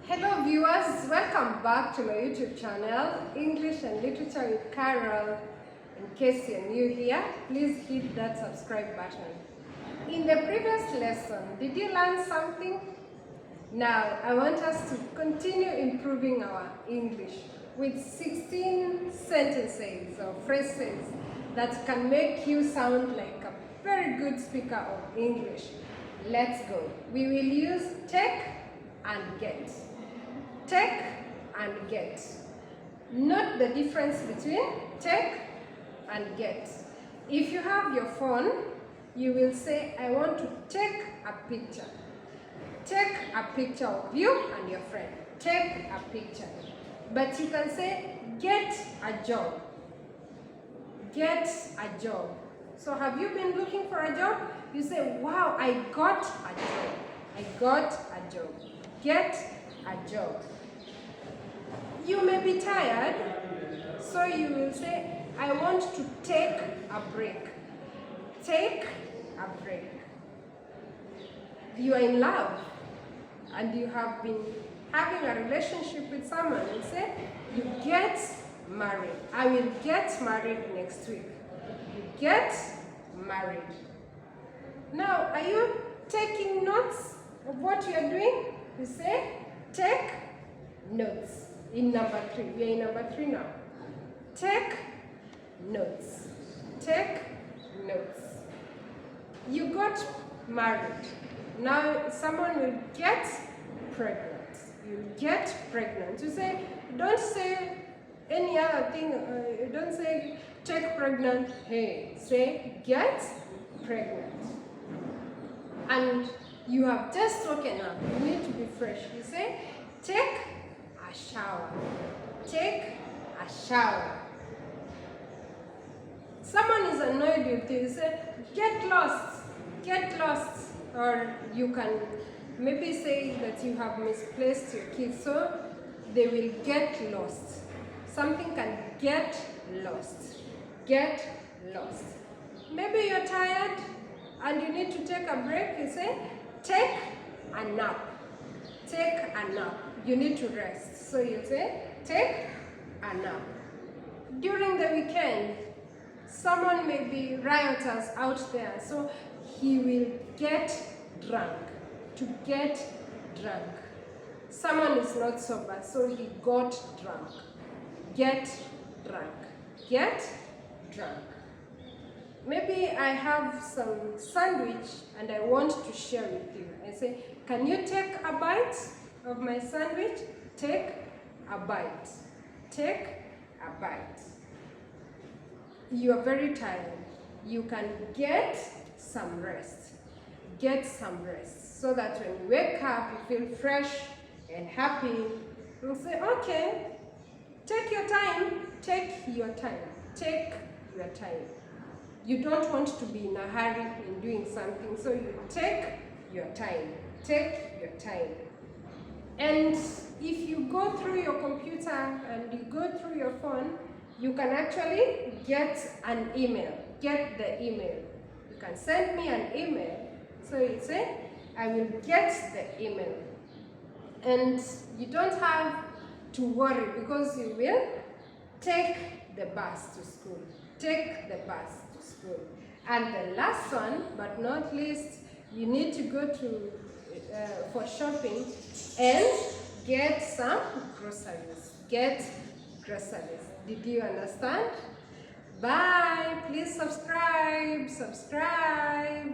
Hello viewers, welcome back to my YouTube channel, English and Literature with Carol. In case you're new here, please hit that subscribe button. In the previous lesson, did you learn something? Now, I want us to continue improving our English with 16 sentences or phrases that can make you sound like a very good speaker of English. Let's go. We will use take and get. Take and get. Note the difference between take and get. If you have your phone, you will say, I want to take a picture. Take a picture of you and your friend. Take a picture. But you can say, get a job. Get a job. So have you been looking for a job? You say, wow, I got a job. I got a job. Get a job. You may be tired, so you will say, I want to take a break. Take a break. You are in love and you have been having a relationship with someone and say, you get married. I will get married next week. You get married. Now, are you taking notes of what you are doing? You say, take notes. In number 3. We are in number 3 now. Take notes. Take notes. You got married. Now someone will get pregnant. You get pregnant. You say, don't say any other thing. Don't say take pregnant. Hey, say get pregnant. And you have just woken up. You need to be fresh. You say take a shower. Take a shower. Someone is annoyed with you. You say, get lost. Get lost. Or you can maybe say that you have misplaced your kids, so they will get lost. Something can get lost. Get lost. Maybe you're tired and you need to take a break. You say, take a nap. Take a nap. You need to rest. So you say, take a nap. During the weekend, someone may be riotous out there, so he will get drunk. To get drunk. Someone is not sober, so he got drunk. Get drunk. Get drunk. Maybe I have some sandwich and I want to share with you. I say, can you take a bite of my sandwich? Take a bite. Take a bite. You are very tired. You can get some rest. Get some rest. So that when you wake up, you feel fresh and happy. You say, okay, take your time. Take your time. Take your time. You don't want to be in a hurry in doing something, so you take your time. Take your time. And if you go through your computer and you go through your phone, you can actually get an email. Get the email. You can send me an email. So you say, I will get the email. And you don't have to worry because you will take the bus to school. Take the bus to school. And the last one, but not least, you need to go to for shopping and get some groceries. Get groceries. Did you understand? Bye. Please subscribe. Subscribe.